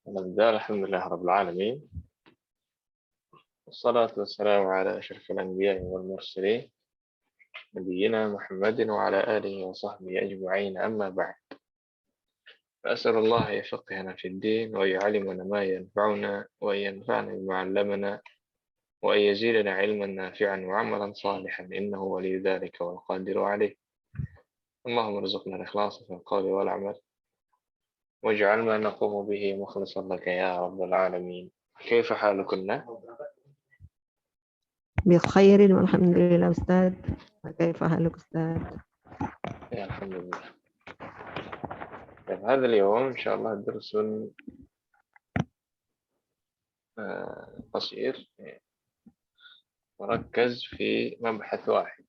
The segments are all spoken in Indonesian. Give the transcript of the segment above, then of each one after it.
الحمد لله رب العالمين، والصلاة والسلام على أشرف الأنبياء والمرسلين نبينا محمد وعلى آله وصحبه أجمعين، أما بعد. فأسأل الله يفقهنا في الدين ويعلمنا ما ينفعنا وينفعنا بما علمنا وأن يزيدنا علما نافعا وعملا صالحا، إنه ولي ذلك والقادر عليه. اللهم ارزقنا الإخلاص في القول والعمل واجعل ما نقوم به مخلصا لك يا رب العالمين. كيف حالكن؟ بخير والحمد لله أستاذ. كيف حالك أستاذ؟ الحمد لله. هذا اليوم إن شاء الله درس قصير مركز في مبحث واحد.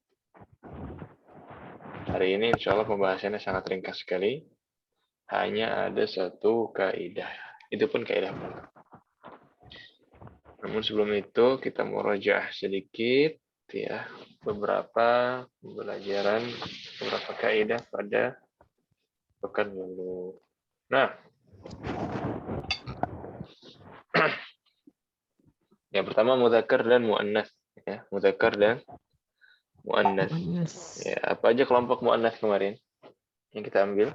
Hari ini insya Allah pembahasannya sangat ringkas sekali. Hanya ada satu kaidah. Itu pun kaidah baru. Namun sebelum itu kita murojaah sedikit ya beberapa pembelajaran, beberapa kaidah pada pekan lalu. Nah, yang pertama mudzakkar dan muannats ya, mudzakkar dan muannats. Ya, apa aja kelompok muannats kemarin yang kita ambil?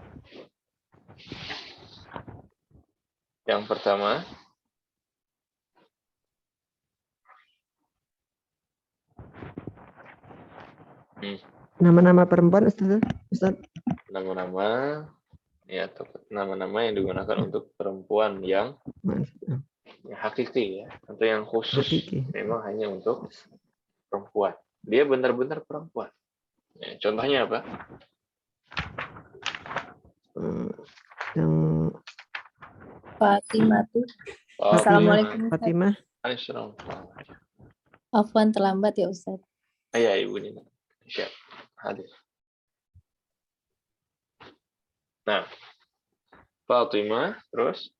Yang pertama nama-nama perempuan Ustaz. Nama-nama ya, atau nama-nama yang digunakan untuk perempuan yang hakiki ya, atau yang khusus hakiki. Memang hanya untuk perempuan. Dia benar-benar perempuan. Ya, contohnya apa? Yang Fatimah tuh. Assalamualaikum. Fatimah. Assalamualaikum. Afwan terlambat ya Ustaz. Iya Ibu Nina. Siap. Hadir. Nah, Fatimah terus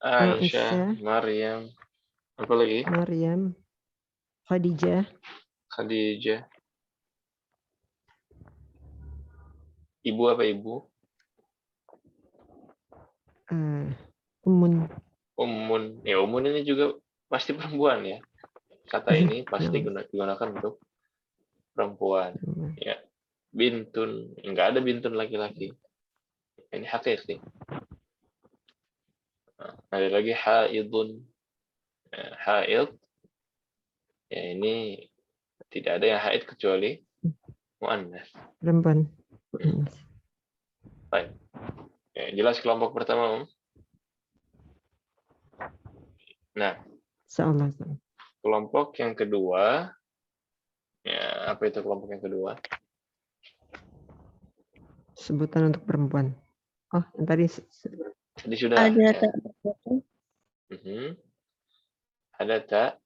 Aisyah, Maryam, apa lagi? Maryam, Khadijah. Ibu apa ibu? Ummun. Ya, ummun ini juga pasti perempuan ya. Kata ini pasti digunakan untuk perempuan. Ya. Bintun, enggak ada bintun laki-laki. Ini hakiki. Ada lagi haidun. Haid. Ya, ini tidak ada yang haid kecuali muannas. Perempuan. Baik. Ya, jelas kelompok pertama, Om? Nah, insyaallah. Kelompok yang kedua, ya apa itu kelompok yang kedua? Sebutan untuk perempuan. Oh, yang tadi sudah. Ada ya. Ada tak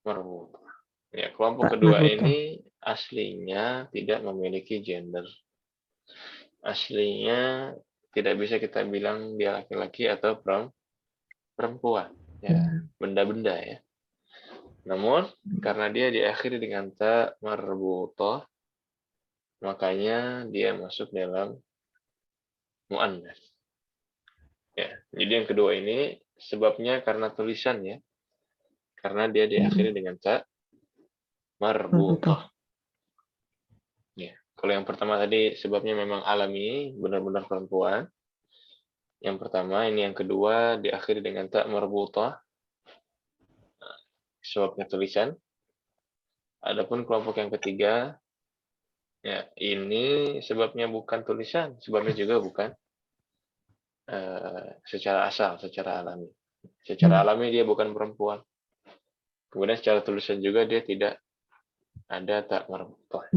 marbutah. Ya, kelompok kedua ini aslinya tidak memiliki gender. Aslinya tidak bisa kita bilang dia laki-laki atau perempuan. Ya, benda-benda ya. Namun karena dia diakhiri dengan ta marbutah, makanya dia masuk dalam muannas. Ya, jadi yang kedua ini sebabnya karena tulisan ya. Karena dia diakhiri dengan ta marbutah. Ya, kalau yang pertama tadi sebabnya memang alami, benar-benar perempuan. Yang pertama, ini yang kedua diakhiri dengan ta marbutah. Sebabnya tulisan. Adapun kelompok yang ketiga, ya ini sebabnya bukan tulisan, sebabnya juga bukan secara asal, secara alami. Secara alami dia bukan perempuan. Kemudian secara tulisan juga dia tidak ada tak marbutah.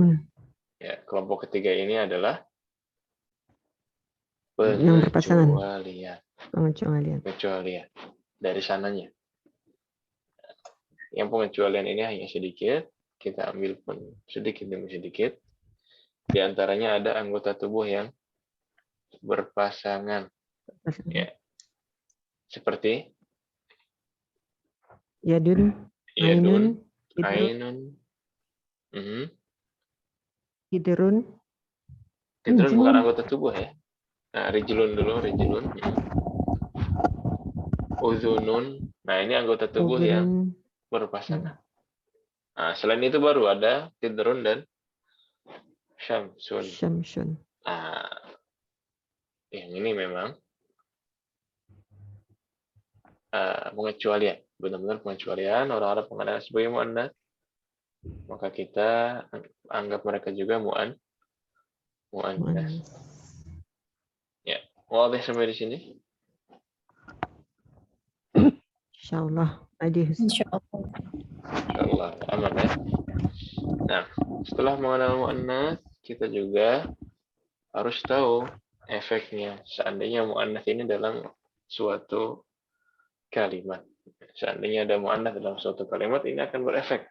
Ya, kelompok ketiga ini adalah pengecualian. Pengecualian dari sananya. Yang pengecualian ini hanya sedikit, kita ambil pun sedikit demi sedikit. Di antaranya ada anggota tubuh yang berpasangan. Ya. Seperti Yadun, Ainun, Ainun, Hidrun, Tidrun bukan anggota tubuh ya. Nah, rijlun dulu, rijlun. Uzunun. Nah, ini anggota tubuh yang Udhunun. berpasangan. Nah, selain itu baru ada tidrun dan syamsun. Syamsun. Nah, yang ini memang pengecualian. Benar-benar pengecualian. Orang-orang mengatakan sebagai mu'annas, maka kita anggap mereka juga mu'annas. Muannas. Ya, wadah sampai di sini. Insyaallah. Adi Insyaallah. Insyaallah aman ya. Nah, setelah mengenal mu'annas, kita juga harus tahu efeknya. Seandainya mu'annas ini dalam suatu kalimat. Seandainya ada mu'annas dalam suatu kalimat, ini akan berefek.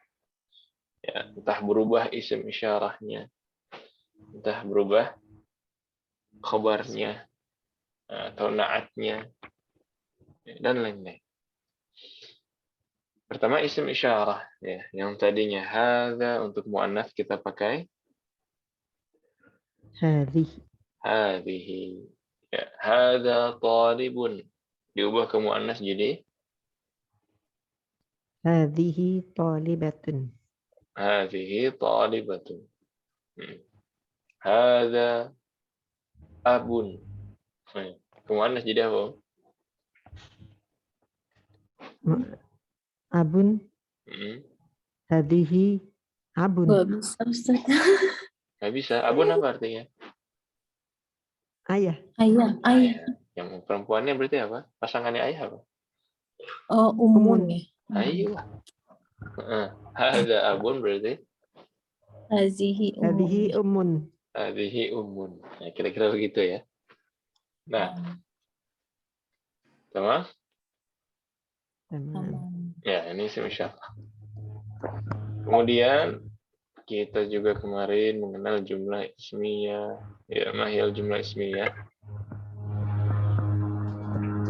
Ya, entah berubah isim isyarahnya, entah berubah khabarnya, atau na'atnya, dan lain-lain. Pertama isim isyarah, ya, yang tadinya hadza untuk mu'annas kita pakai hadhihi. hadhihi. Ya, hadza talibun diubah ke mu'annas jadi Hadhihi talibatun. hadhihi talibatun. Hadza abun. Ke mu'annas jadi apa? Abun. Hadhihi abun. Gak bisa Ustaz. Nggak bisa. Abun apa artinya? Ayah. Ayah. Yang perempuannya berarti apa? Pasangannya ayah apa? Oh, umun ya. Ayo. Hadza abun berarti Hazihi Hadhihi umun. ummun. hadhihi ummun. Ya, kira-kira begitu ya. Nah, sama? Tamam. Ya, ini semisal. Kemudian kita juga kemarin mengenal jumlah ismiyah, ya, mahil jumlah ismiyah.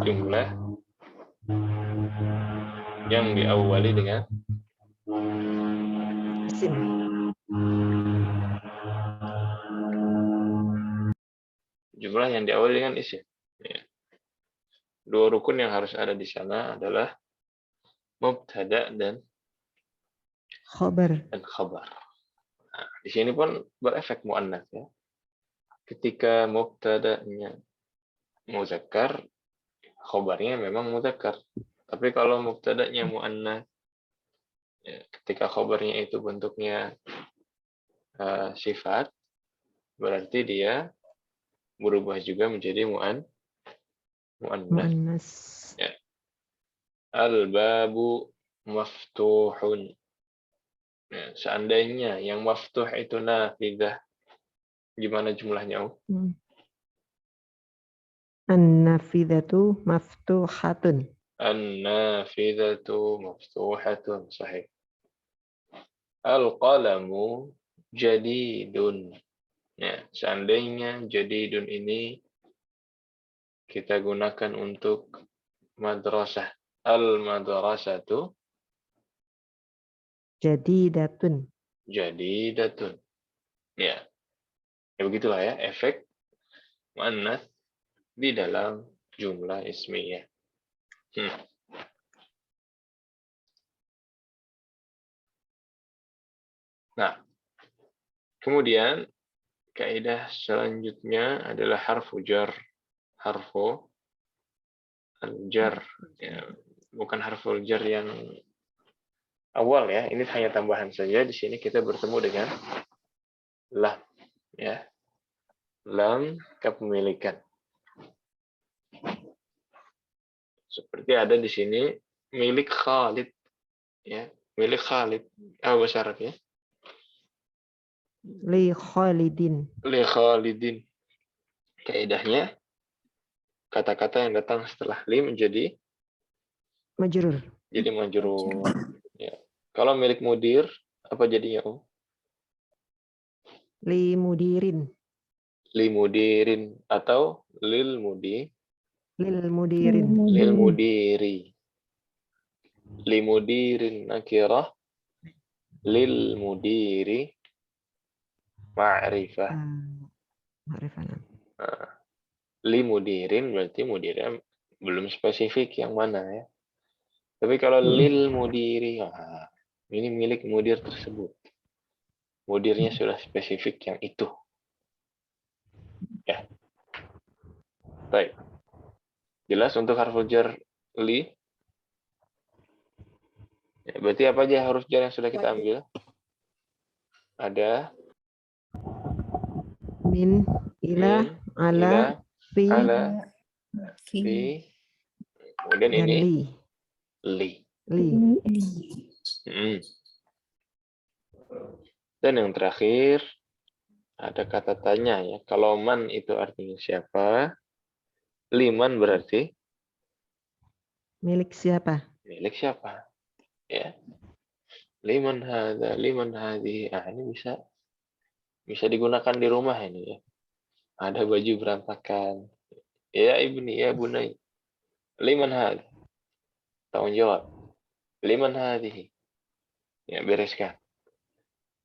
Jumlah yang diawali dengan Isim. jumlah yang diawali dengan isim. Ya. Dua rukun yang harus ada di sana adalah mubtada dan Khabar. khabar. Nah, di sini pun berefek muannas ya. Ketika mubtada'nya muzakkar, khabarnya memang muzakkar. Tapi kalau mubtada'nya muannas, ya, ketika khabarnya itu bentuknya sifat, berarti dia berubah juga menjadi muannas. Muannas. Ya. Al-babu maftuhun. Ya, seandainya yang maftuh itu nafidah, gimana jumlahnya? An-nafidatu maftuhatun. An-nafidatu maftuhatun. Sahih. Al-qalamu jadidun. Ya, seandainya jadidun ini kita gunakan untuk madrasah. Al-madrasatu Jadidatun. jadidatun. Ya. Ya begitulah ya efek muannas di dalam jumlah ismiyah. Nah, kemudian kaidah selanjutnya adalah harfu jar. Harfu al-jar. Ya, bukan harfu jar yang awal ya. Ini hanya tambahan saja. Di sini kita bertemu dengan lam. Ya. Lam kepemilikan. Seperti ada di sini milik Khalid. Ya. Milik Khalid. Bahasa Arab ya. Li Khalidin. Li Khalidin. Kaidahnya kata-kata yang datang setelah li menjadi Majrur. jadi majrur. Ya. Kalau milik mudir apa jadinya? Li mudirin. Li mudirin atau lil mudi. Lil mudirin. Lil mudiri. Li mudirin nakirah. Lil mudiri ma'rifah. Ma'rifah. Nah, li mudirin berarti mudirnya belum spesifik yang mana ya. Tapi kalau lil mudiri, ini milik mudir tersebut. Mudirnya sudah spesifik yang itu. Ya. Baik. Jelas untuk harfu jar li? Ya, berarti apa aja huruf jar yang sudah kita ambil? Ada Min, ila, min, ala, ila, fi, ala, Fi. fi. Kemudian dan ini li. li. Li. Hmm. Dan yang terakhir ada kata tanya ya. Kalau man itu artinya siapa? Liman berarti Milik siapa? milik siapa? Ya. Liman hadza, liman hadhi. Ini bisa digunakan di rumah ini ya. Ada baju berantakan. Ya ibni, ya bunai. Liman hadza. Tanggung jawab. Liman hadhihi. Ya, bereskan.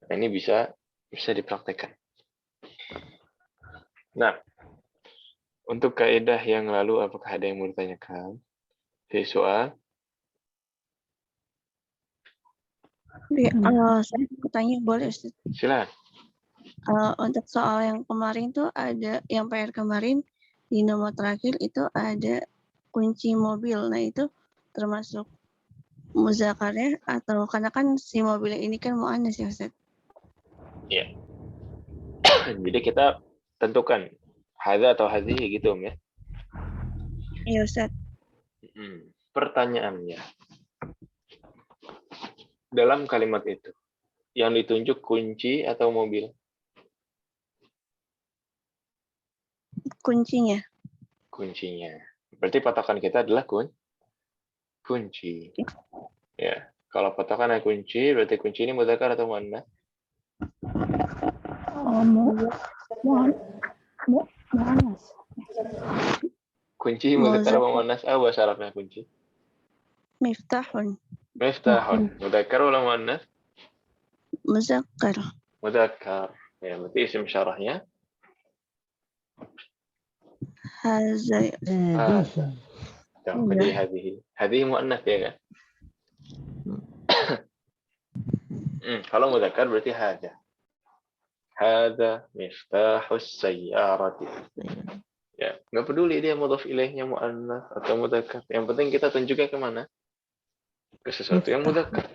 Nah, ini bisa dipraktekkan. Nah, untuk kaidah yang lalu apakah ada yang mau ditanyakan? Di soal? Saya mau tanya boleh Ustaz? Silakan. Untuk soal yang kemarin tuh ada yang PR kemarin di nomor terakhir itu ada kunci mobil. Nah itu termasuk muzakarnya atau karena kan si mobil ini kan muannas ya Ustaz? Ya. Jadi kita tentukan hadza atau hadhihi gitu ya. Iya Ustaz. Pertanyaannya. Dalam kalimat itu yang ditunjuk kunci atau mobil? Kuncinya. Kuncinya. Berarti patokan kita adalah kunci. Ya. Kalau patokannya kunci, berarti kunci ini mudzakkar atau muannats? Muannas. Kunci mudzakkar atau muannats? Apa syaratnya kunci? Miftahun. Miftahun. Mudzakkar atau muannats? Muzakkar. Mudzakkar. Ya, berarti isim syarahnya Hazai. Hadihi. Jadi hadhihi. Hadhihi muannats ya kan? Kalau mudzakkar berarti hadza. Hadza miftahus sayyarati. Ya, nggak peduli dia mudhaf ilaihnya muannats atau mudzakkar. Yang penting kita tunjuknya ke mana? Ke sesuatu yang mudzakkar.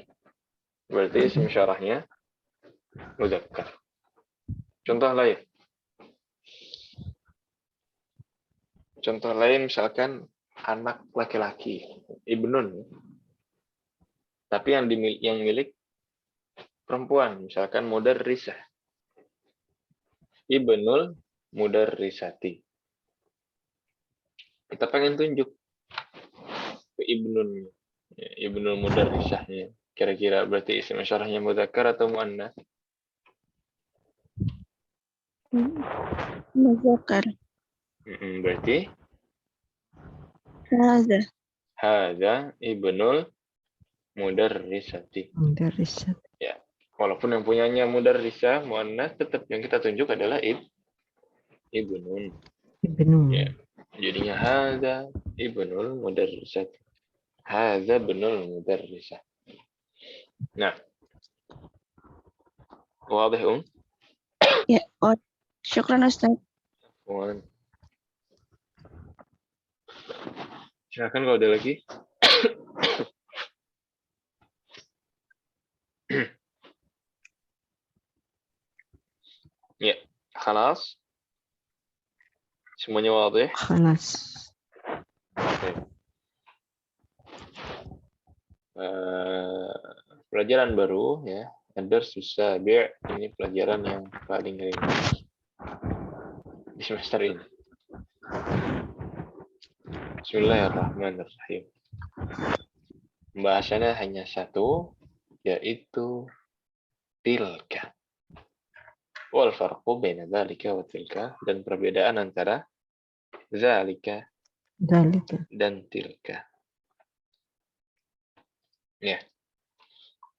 Berarti isim syarahnya mudzakkar. Contoh lain. Contoh lain misalkan anak laki-laki, ibnun. Tapi yang milik perempuan, misalkan mudarrisah. Ibnul mudarrisati. Kita pengen tunjuk ke ibnun, ya, ibnul mudarrisahnya. Kira-kira berarti isim syarahnya mudzakkar atau muannats? Muzakkar. Berarti Haza. hadza ibnul mudarrisati. Mudarrisat. Ya. Walaupun yang punyanya mudarrisah muannats, tetap yang kita tunjuk adalah ibnun. Ibnu. Ya. Jadinya hadza ibnul mudarrisati. Hadza ibnul mudarrisah. Nah. Wadih Ya. Oh, syukran Ustaz. Silakan kalau ada lagi. Ya, khalas. Semuanya wadih. Khalas. Pelajaran baru ya. Ad-dars as-sabi', ini pelajaran yang paling ringan di semester ini. Bismillahirrahmanirrahim. Pembahasannya hanya satu, yaitu tilka. Wal farqu baina dzalika wa tilka, dan perbedaan antara dzalika Dalika. dan tilka. Ya.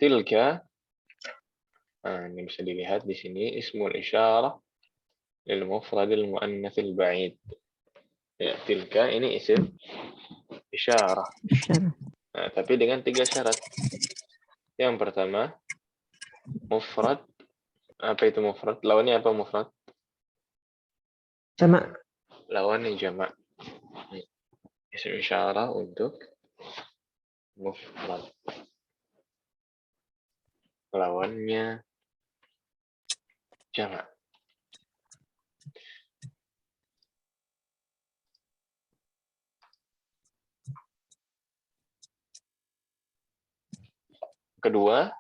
Tilka ini bisa dilihat di sini ismul isyarah lil mufradil muannatsil ba'id. Ya, tilka ini isim isyarah. Isyarah. Nah, tapi dengan 3 syarat. Yang pertama, mufrad. Apa itu mufrad? Lawannya apa mufrad? Jamak. Lawannya jamak. Isim isyarah untuk mufrad. Lawannya jamak. Kedua,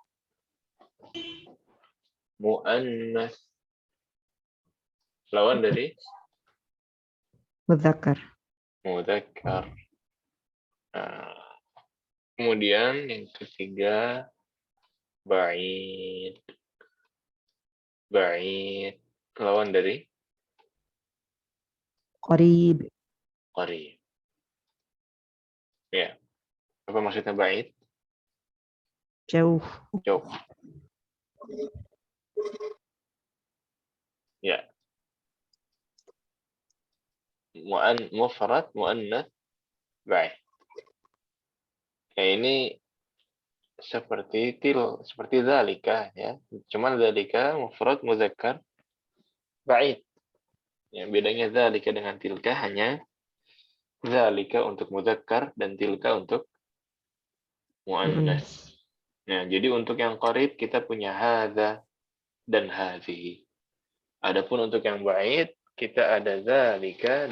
muannas. Lawan dari Mudzakkar. mudzakkar. Nah, kemudian yang ketiga, ba'id. Ba'id. Lawan dari Qarib. qarib. Ya. Apa maksudnya ba'id? Jauh. Jauh. Ya. Mufrad, muannats, ba'id. Ya, ini seperti dzalika ya. Cuman dzalika mufrad mudzakkar ba'id. Ya, bedanya dzalika dengan tilka hanya dzalika untuk mudzakkar dan tilka untuk muannas. Nah, jadi untuk yang qarib kita punya hadza dan hadhihi. Adapun untuk yang ba'id kita ada dzalika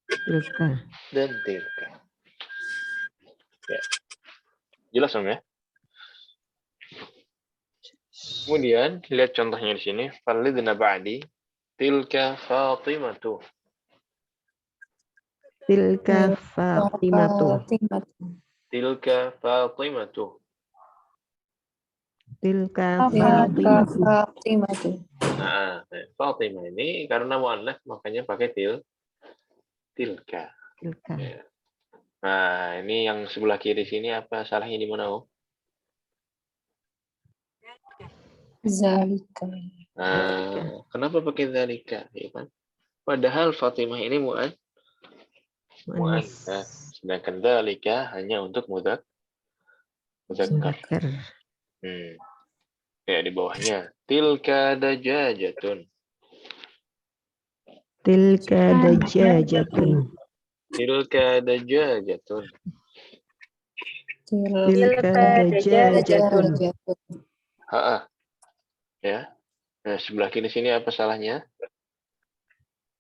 Tilka. dan tilka. Ya. Jelas Om ya? Kemudian lihat contohnya di sini, falidna ba'di tilka Fatimatu. Tilka Fatimatu. Tilka Fatimatu. Tilka Fatimatu. Nah, Fatimah ini karena muannats makanya pakai tilka. Tilka. Ya. Nah, ini yang sebelah kiri sini apa salahnya di mana, Om? Zalika. Nah, kenapa pakai dzalika? Ya kan? Padahal Fatimah ini muannats, sedangkan dzalika hanya untuk mudzakkar. Mudzakkar. Ya, di bawahnya tilka dajajatun. Tilka dajajatun. Tilka dajajatun. Tilka dajajatun. Ya. Nah, sebelah kiri sini apa salahnya?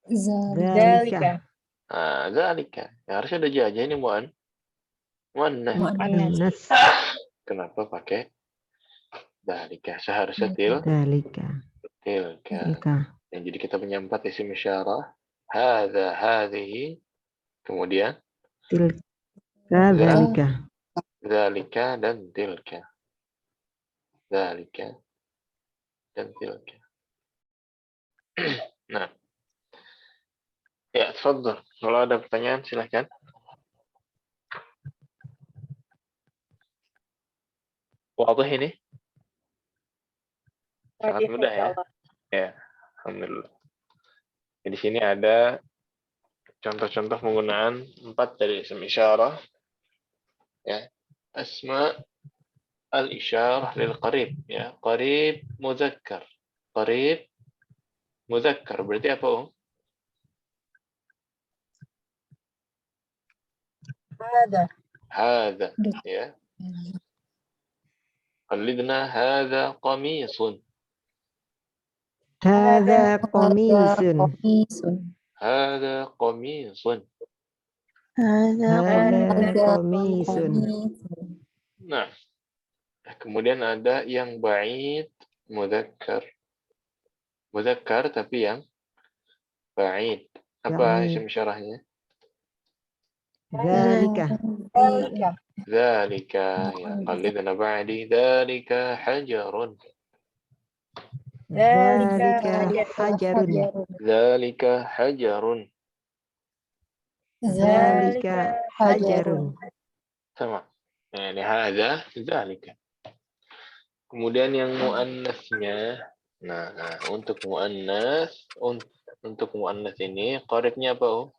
Zalika. Ah, dzalika. Ya, harusnya dajajah ini muannats. Muannas. Kenapa pakai dzalika? Seharusnya Zalika. tilka. Tilka. Yang jadi kita punya 4 isim isyarah. Hadza, hadhihi. Kemudian Tilka zalika. dzalika dan tilka. Dzalika dan tilka. Nah, ya, tafadhol. Kalau ada pertanyaan silakan. Wadih ini? Sangat mudah ya. Ya, alhamdulillah. Di sini ada contoh-contoh penggunaan 4 dari isim isyarah. Ya. Asma al-isyarah lil qarib, ya. Qarib mudzakkar. Qarib mudzakkar berarti apa, Om? Hadza, ya. Qalidna hadza qamisun. Hadza qamisun. Hadza qamisun. Hadza Hadza qamisun. Nah, kemudian ada yang ba'id mudzakkar. Mudzakkar tapi yang ba'id. Apa Ba'id. isim isyarahnya? Zalika. Dzalika, ya. Qalidna ba'di dzalika hajarun. Zalika hajarun. Dzalika hajarun. Zalika hajarun. Sama. Nah, ini hadza dzalika. Kemudian yang muannasnya Nah, untuk muannas, untuk muannas ini qaribnya apa, Om?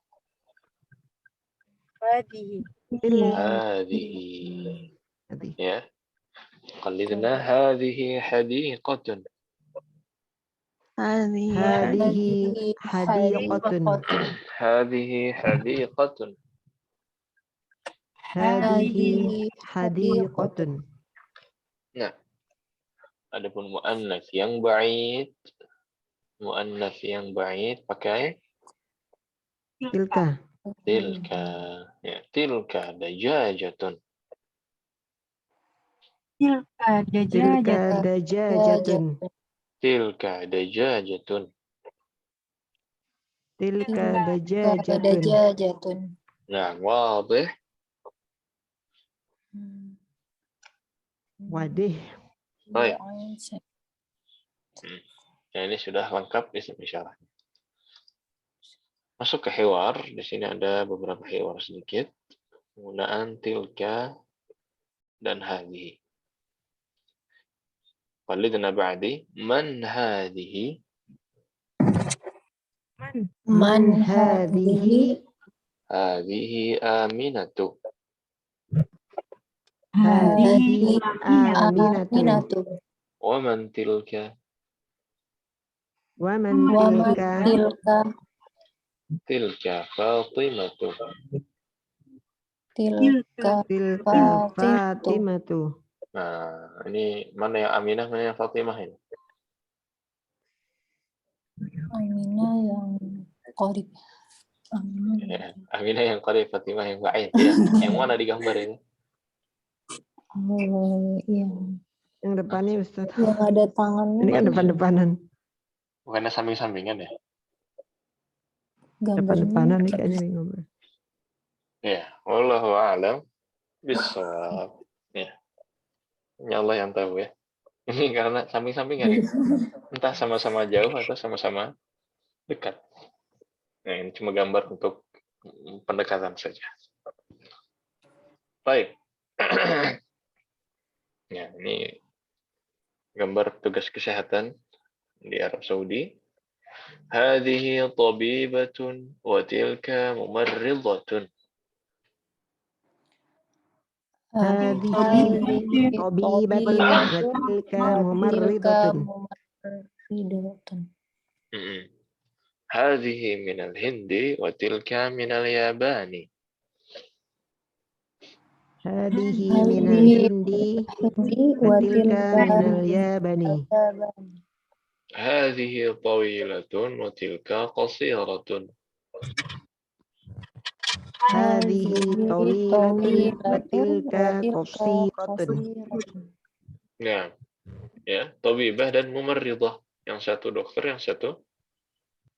Tilka. Hadhihi. Tadi. Ya. Qalidna hadhihi hadiqatun. Hadihi hadiqatun. Hadhihi hadiqatun. Hadihi hadiqatun. Nah, adapun muannas yang ba'id, pakai Tilka. tilka. Ya, tilka dajajatun. Tilka dajajatun. Tilka dajajatun. Tilka dajajatun. Nah, wadih. Wadih. Baik. Nah, ini sudah lengkap isim isyarah. Masuk ke hiwar. Di sini ada beberapa hiwar sedikit. Penggunaan tilka dan hadhihi. Qalidna ba'di. Man hadhihi? Man hadhihi. Hadhihi aminatu. Hadhihi aminatu. Wa man tilka? Wa man tilka. Tilka Fatimatu. Tilka Fatimatu. Nah, ini mana yang Aminah, mana yang Fatimah ini? Aminah yang qarib. Ya, Aminah yang qarib, Fatimah yang ba'id. Ya. Yang mana di gambar ini? Yang depannya Ustaz. Yang ada tangannya. Ini kan depan-depanan. Bukannya samping-sampingan ya? Depan-depanan nih kayaknya nih gambar. Ya, wallahu a'lam bishawab. Ya. Ini Allah yang tahu ya. Ini karena samping-sampingan ini. Entah sama-sama jauh atau sama-sama dekat. Nah, ini cuma gambar untuk pendekatan saja. Baik. Ya, ini gambar tugas kesehatan di Arab Saudi. Hadhihi tabibatun wa tilka mumarridatun. Hadihi tabibatun wa tilka mumarridatun. Hadhihi minal Hindi wa tilka minal Yabani. Hadihi minal Hindi wa tilka minal Yabani. Hadhihi tawilatun wa tilka qasiratun. Hadihi tawilatun wa tilka qasiratun. Ya, ya, tabibah dan mumarridah. Yang satu dokter, yang satu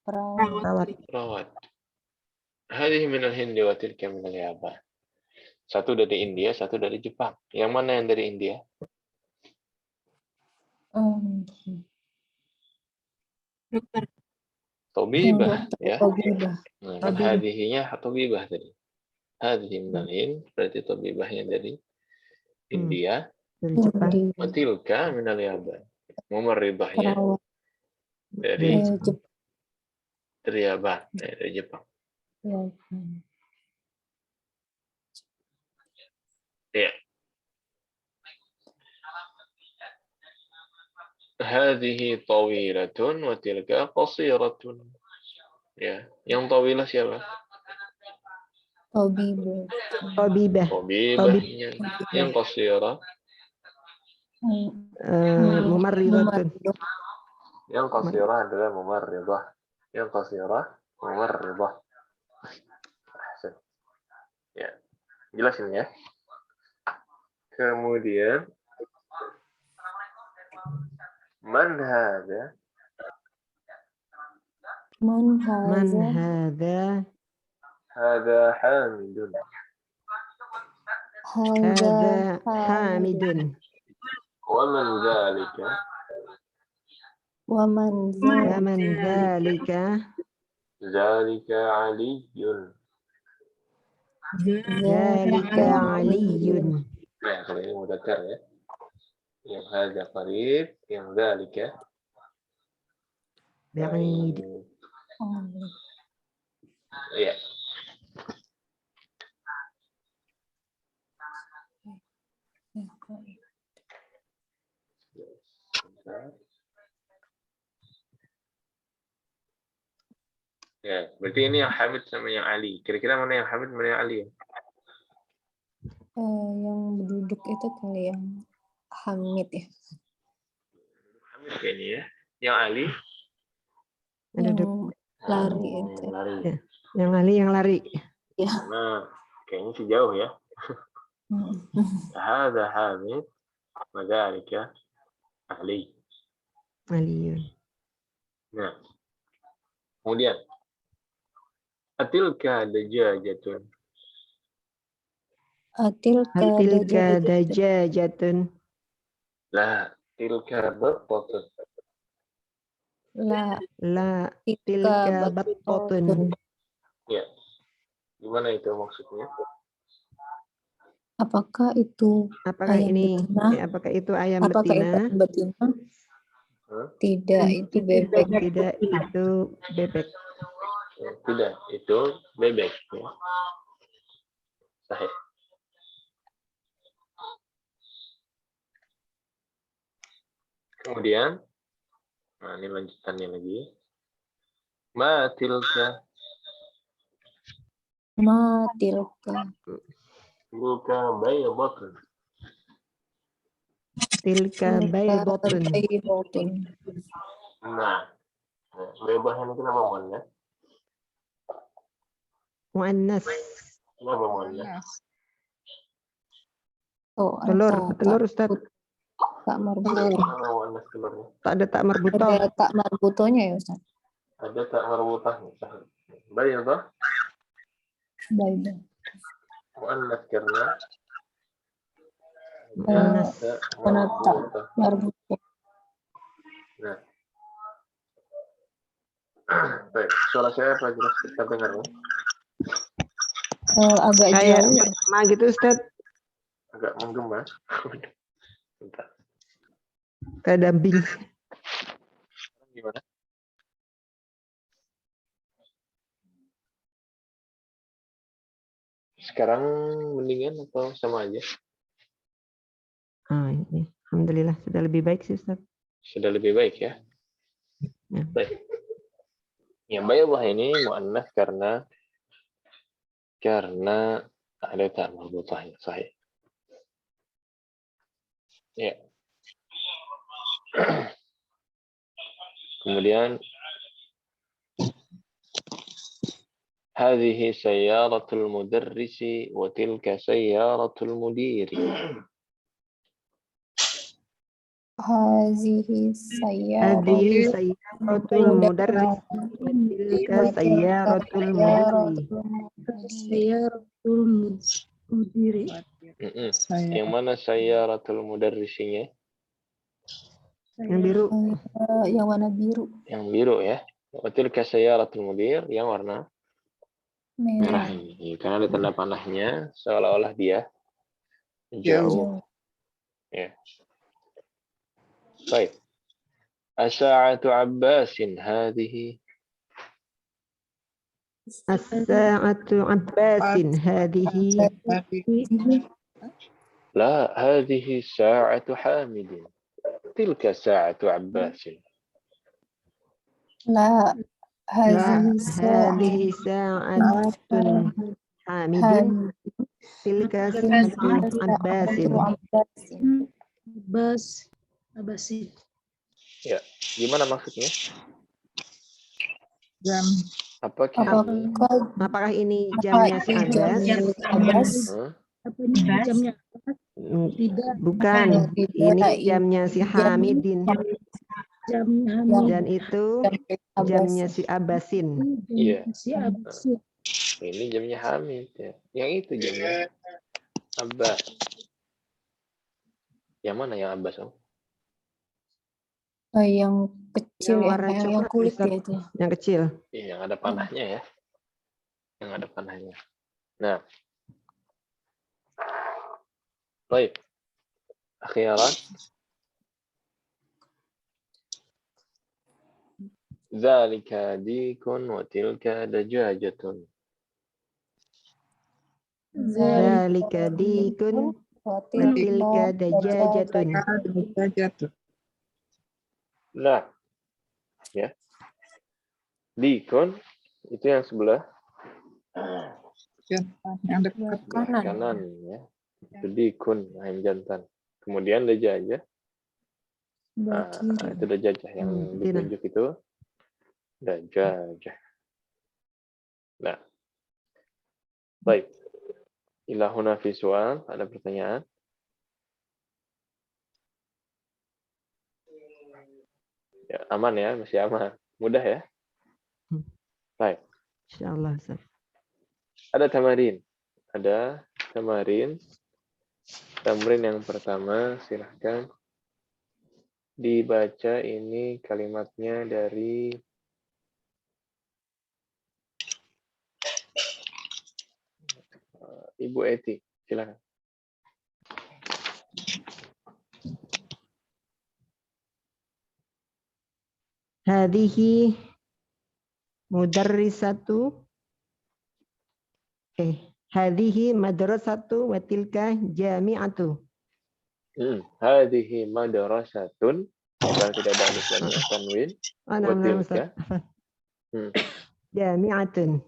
perawat. Hadhihi minal Hindi wa tilka minal Yaban. Satu dari India, satu dari Jepang. Yang mana yang dari India? Tabibah, ya. Nah, kan hadhihinya tabibah tadi. Hadhihi minal Hind, berarti tabibahnya dari India. Dari Jepang. Wa tilka minal Yaban. Mumarridahnya dari Yaban, dari Jepang. Ya. Hadhihi tawilatun wa tilka qasiratun. Ya, yang tawilah siapa? Tabibah. Tabibahnya. Yang qasirah? Mumarridatun. Yang qasirah adalah mumarridah. Yang qasirah mumarridah. Ya. Jelas ini ya. Kemudian man hadha? Man hadha? Hadha Hamidun. Hadha Hamidun. Wa man dzalika? Wa man dzalika? Dzalika Aliyun. Dzalika Aliyun. Nah, kalau ini mudzakkar ya. Yang hadza qarib, yang dzalika بعيد. Oh, Iya. Ya, berarti ini yang Hamid sama yang Ali. Kira-kira mana yang Hamid, mana yang Ali? yang duduk itu kali yang Hamid ya. Hamid kayaknya ya. Yang Ali? Yang duduk. Lari itu. Yang lari. Ya. Yang Ali yang lari. Ya. Karena kayaknya sih jauh ya. Hada Hamid, wadhalika Ali. Aliyun. Nah, kemudian atilka dajajatun. Tilka dajajatun. La tilka batatun. La Tilka battatun. Ya. Gimana itu maksudnya? Apakah itu Apakah ayam ini? betina? Apakah itu ayam Apakah itu betina? ayam betina? Hah? Tidak, itu bebek. Tidak, itu bebek. Tidak, itu bebek. Ya. Sahih. Kemudian, nah ini lanjutannya lagi. Ma tilka. Ma tilka. Tilka baydatun. Tilka baydatun. Baydatun. Nah, bebah ini kenapa muannas? Muannas. Kenapa muannas? Oh, Telur Ustaz. tak marbut. Kenapa muannas telurnya? Tak ada tak marbutoh. Ada tak marbutonya ya Ustaz? Ada tak marbutahnya. Baydah Bayda. muannas karena Muannas. Karena tak marbutah. Nah. Baik, suara saya apa jelas kita dengar ya? Agak Kayak jauh ya. sama gitu Ustaz. Agak menggema. Bentar. Kayak dubbing. Gimana? Sekarang mendingan atau sama aja? Ini. Alhamdulillah sudah lebih baik sih Ustaz. Sudah lebih baik ya? Ya. Baik. Yang baydah ini muannas karena ada tak marbutahnya, sahih. Ya. Kemudian هذه سيارة المدرس وتلك سيارة المدير. Hazihi Hadhihi sayyaratul mudarris. Tilka sayyaratul mudiri. Yang mana sayyaratul mudarrisinya? Yang biru. Yang warna biru. Yang biru ya. Tilka sayyaratul mudir yang warna merah Merah. ini. Karena ada tanda panahnya seolah-olah dia jauh. Ya. Baik. As-sa'atu Abbasin hadhihi. As-sa'atu Abbasin hadhihi. La, hadhihi sa'atu Hamidin. Tilka sa'atu Abbasin. La, Hadhihi sa'atun Hamidin. Tilka sa'atu Abbasin. Abbasin. Ya, gimana maksudnya? Jam. Apakah ini jamnya si Abbas? Apa ini jamnya? Tidak. Bukan. Ini jamnya si Hamidin. Jamnya Hamid. Dan itu jamnya si Abbasin. Iya. Si Abbasin. Ini jamnya Hamid ya. Yang itu jamnya Abbas. Yang mana yang Abbas? Yang kecil Yang ya, warna yang coklat, kulit Ustaz. ya itu. Yang kecil. Iya, yang ada panahnya ya. Yang ada panahnya. Nah. Baik. Akhiran. Zalika dikun wa tilka dajajatun. Zalika dikun wa tilka dajajatun. Nah, ya. Dikun itu yang sebelah yang dekat sebelah kanan ya. Itu dikun ayam jantan. Kemudian dajajah. Nah, itu dajajah yang ditunjuk itu dajajah. Nah, baik. Ilahuna visual, ada pertanyaan? Ya, aman ya, masih aman. Mudah ya? Baik. Insyaallah, Ustaz. Ada tamarin. Ada tamarin. Tamrin yang pertama, silahkan dibaca ini kalimatnya dari Ibu Eti. Silakan. Hadhihi mudarrisatu hadhihi madrasatu wa tilka jami'atu. Hadhihi madrasatun. Kalau tidak ada alif lam tanwin. Wa tilka. Jami'atun.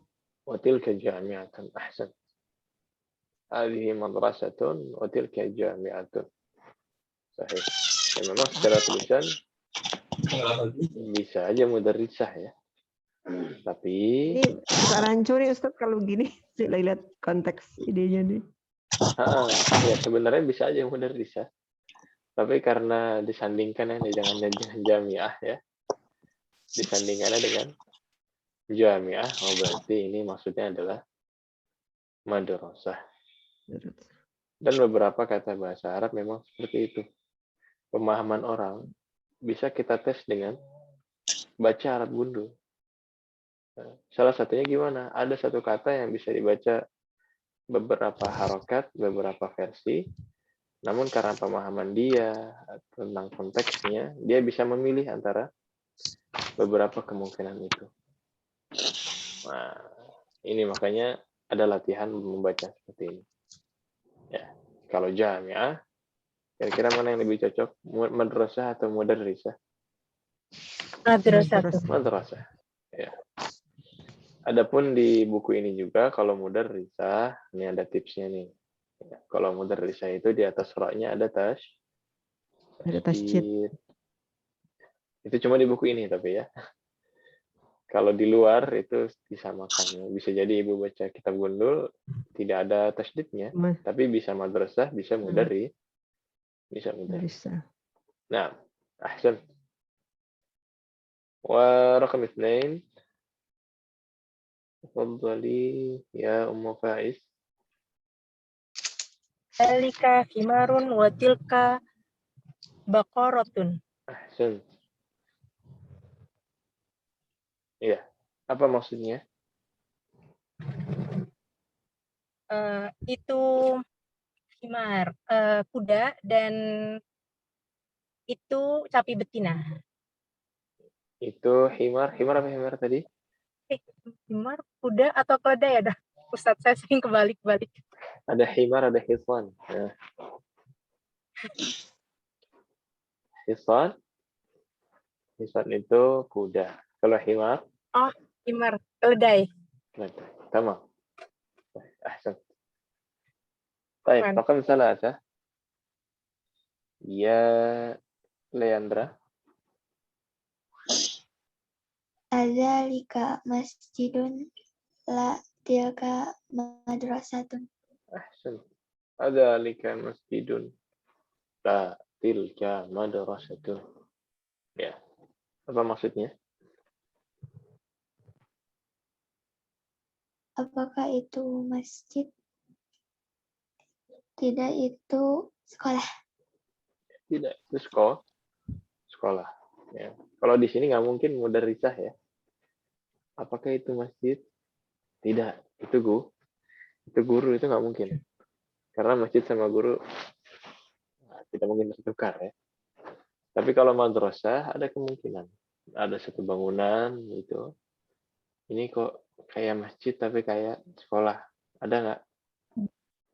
Wa tilka jami'atun. Ahsan. Hadhihi madrasatun wa tilka jami'atun. Sahih. Ya, memang secara tulisan bisa aja mudarrisah ya. Tapi ini bisa rancu nih Ustaz kalau gini. Saya lihat konteks idenya nih. Ya sebenarnya bisa aja mudarrisah. Tapi karena disandingkan ya jangan jamiah ya. Disandingkannya dengan jamiah, oh berarti ini maksudnya adalah madrasah. Dan beberapa kata bahasa Arab memang seperti itu. Pemahaman orang bisa kita tes dengan baca Arab gundul. Salah satunya gimana? Ada satu kata yang bisa dibaca beberapa harokat, beberapa versi. Namun karena pemahaman dia tentang konteksnya, dia bisa memilih antara beberapa kemungkinan itu. Nah, ini makanya ada latihan membaca seperti ini. Ya, kalau jami'ah, kira-kira mana yang lebih cocok? Madrasah atau mudarrisah? Madrasah. Ya. Adapun di buku ini juga kalau mudarrisah, ini ada tipsnya nih. Ya, kalau mudarrisah itu di atas ra-nya ada tasydid. Itu cuma di buku ini tapi ya. Kalau di luar itu disamakan. Bisa jadi ibu baca kitab gundul tidak ada tasydidnya, tapi bisa madrasah, bisa mudarris. Bisa mudarris. Nah, ahsan. Wa raqam 2. Tafadhali ya Ummu Faiz. Zalika himarun wa tilka baqaratun. Ahsan. Iya. Apa maksudnya? Itu himar, kuda, dan itu sapi betina. Itu himar apa himar tadi? Himar, kuda atau keledai ada? Ustadz, saya sering kebalik-balik. Ada himar, ada hisan. Ya. Hisan itu kuda. Kalau himar? Oh, himar, keledai. Keledai. Tamam. Ahsan. Baik, raqam 3. Ya Leandra. Adzalika masjidun la tilka madrasatun. Ahsan. Adzalika masjidun la tilka madrasatun. Ya. Apa maksudnya? Apakah itu masjid? Tidak, itu sekolah. Tidak, itu sekolah. Ya. Kalau di sini nggak mungkin mudarrisah ya. Apakah itu masjid? Tidak, itu guru itu nggak mungkin. Karena masjid sama guru tidak mungkin bertukar ya. Tapi kalau madrasah ada kemungkinan. ada satu bangunan gitu. Ini kok kayak masjid tapi kayak sekolah. Ada nggak?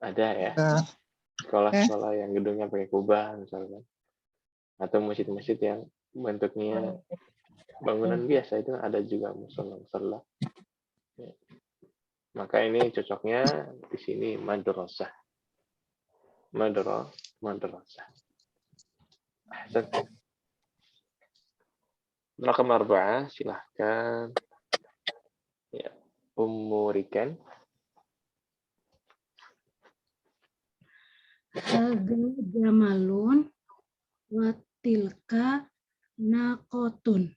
Ada ya. Sekolah-sekolah yang gedungnya pakai kubah misalkan. Atau masjid-masjid yang bentuknya bangunan biasa itu ada juga musola. Ya. Maka ini cocoknya di sini madrasah. Madrasah. Rakam 4, silahkan. Ya, Ummu Rikan. Haga jamalun wa tilka naqotun.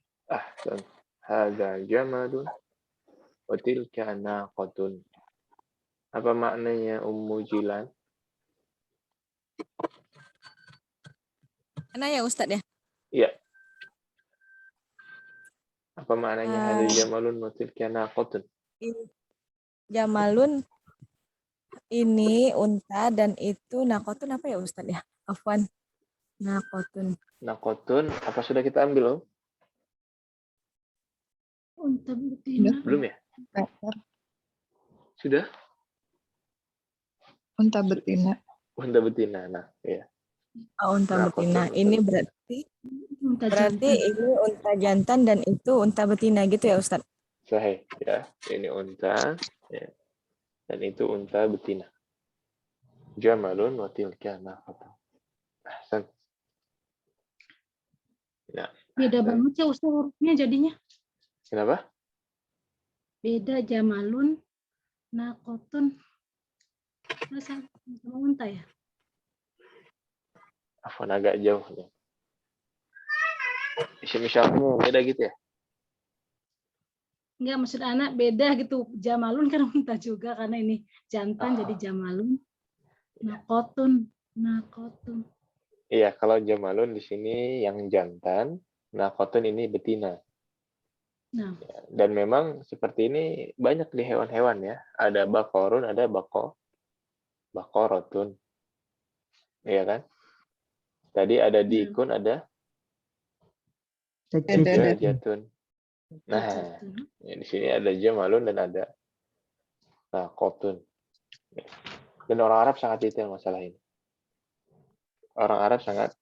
Haga jamalun wa tilka naqotun. Apa maknanya Ummu Jilan? Mana ya Ustadz ya? Iya. Apa maknanya hada jamalun wa tilka naqotun? Jamalun ini unta dan itu nakotun apa ya Ustadz ya? Afwan. Naqotun apa sudah kita ambil, Om? Unta betina. Belum ya? Sudah? Unta betina. Unta betina. Nah, ya. Oh, unta betina. Ini berarti ini unta jantan dan itu unta betina gitu ya Ustadz? Sahih ya. Ini unta ya. Dan itu unta betina. Jamalun wa tilka naqatun. Ahsan. Ya. Beda banget ya Ustaz hurufnya jadinya. Kenapa? Beda jamalun, naqotun. Masa sama unta ya? Afwan agak jauh nih. Isim-isyarmu beda gitu ya? Enggak, maksud anak beda gitu. Jamalun kan unta juga karena ini jantan jadi jamalun. Naqotun. Iya, kalau jamalun di sini yang jantan, naqotun ini betina. Nah. Dan memang seperti ini banyak di hewan-hewan ya. Ada bakorun, ada bakorotun. Iya kan? Tadi ada dikun, ada jatun. Nah, ya, di sini ada jamalun dan ada naqotun. Dan orang Arab sangat detail masalah ini. Orang Arab sangat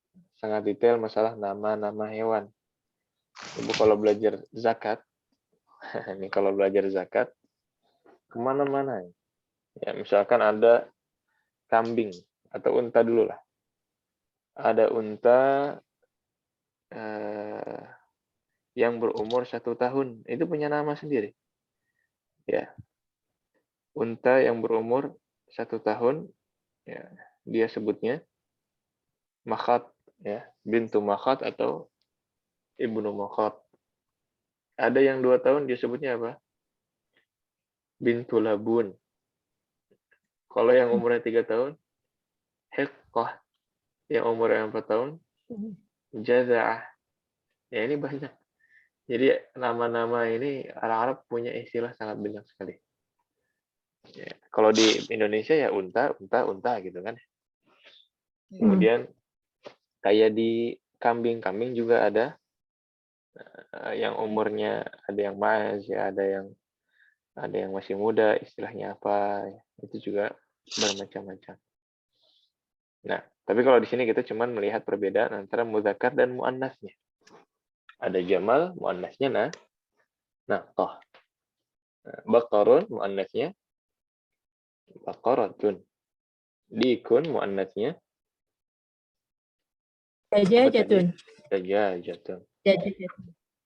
detail masalah nama-nama hewan. Ibu kalau belajar zakat, ini kalau belajar zakat, kemana-mana. Ya, misalkan ada kambing atau unta dulu lah. Ada unta yang berumur 1 tahun, itu punya nama sendiri. Ya, unta yang berumur 1 tahun, ya, dia sebutnya makhat, ya, bintu makhat atau ibnu makhat. Ada yang 2 tahun dia sebutnya apa? Bintu labun. Kalau yang umurnya 3 tahun, hiqqah. Yang umurnya 4 tahun, jaza'ah. Ya ini banyak. Jadi nama-nama ini Arab punya istilah sangat banyak sekali. Ya, kalau di Indonesia ya unta gitu kan. Kemudian kayak di kambing juga ada yang umurnya, ada yang maaz, ya, ada yang masih muda, istilahnya apa, itu juga bermacam-macam. Nah, tapi kalau di sini kita cuma melihat perbedaan antara muzakkar dan muannasnya. Ada jamal, muannasnya naqah. Baqarun, muannasnya baqaratun. Dikun, muannasnya Dajajatun. Dajajatun.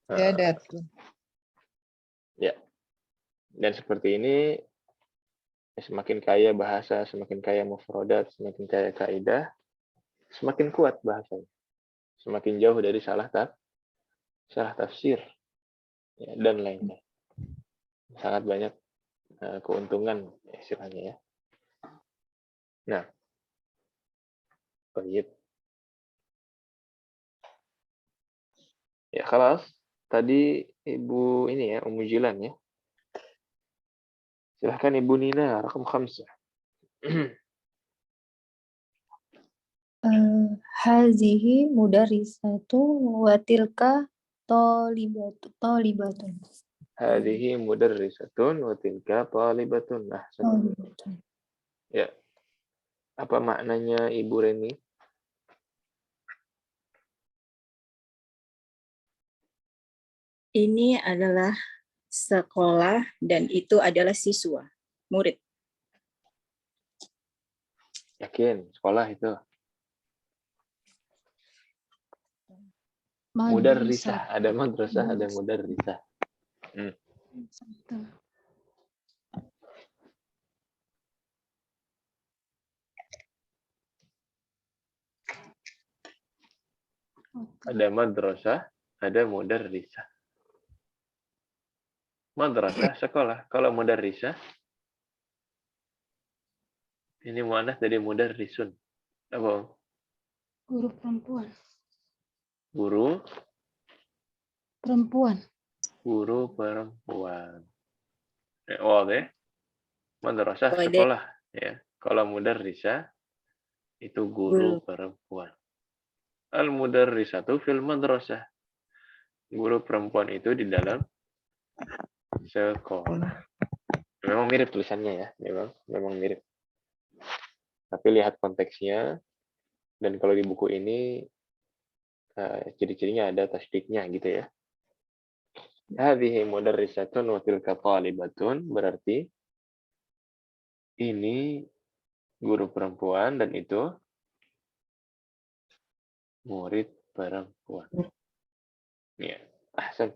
Jadatun. Ya. Dan seperti ini, semakin kaya bahasa, semakin kaya mufradat, semakin kaya kaidah, semakin kuat bahasanya. Semakin jauh dari salah tafsir, ya, dan lainnya. Sangat banyak keuntungan istilahnya ya. Nah, baik. Ya, khalas. Tadi Ibu ini ya, Ummu Jilan ya. Silahkan Ibu Nina, rakam 5. Hazihi mudarisatu wa tilka Tolibatun. Hadhihi mudarrisatun wa tilka talibatun. Nah, Tolibatun. ya. Apa maknanya Ibu Reni? Ini adalah sekolah dan itu adalah siswa, murid. Yakin, sekolah itu. Mudarrisah, ada madrasah, ada mudarrisah. Ada madrasah, ada mudarrisah. Madrasah sekolah. Kalau mudarrisah, ini muannats dari mudarrisun. Apa? Guru perempuan. Guru Perempuan. guru perempuan. Wadah. Madrasah Wadah. sekolah, ya. Kalau mudarrisah itu guru perempuan. Al mudarrisatu fil madrasah. Guru perempuan itu di dalam sekolah. Memang mirip tulisannya ya, memang mirip. Tapi lihat konteksnya, dan kalau di buku ini ciri-cirinya ada tasdiknya gitu ya. Hadhihi mudarrisatun wa tilka talibatun, berarti ini guru perempuan dan itu murid perempuan. Ya, ahsan.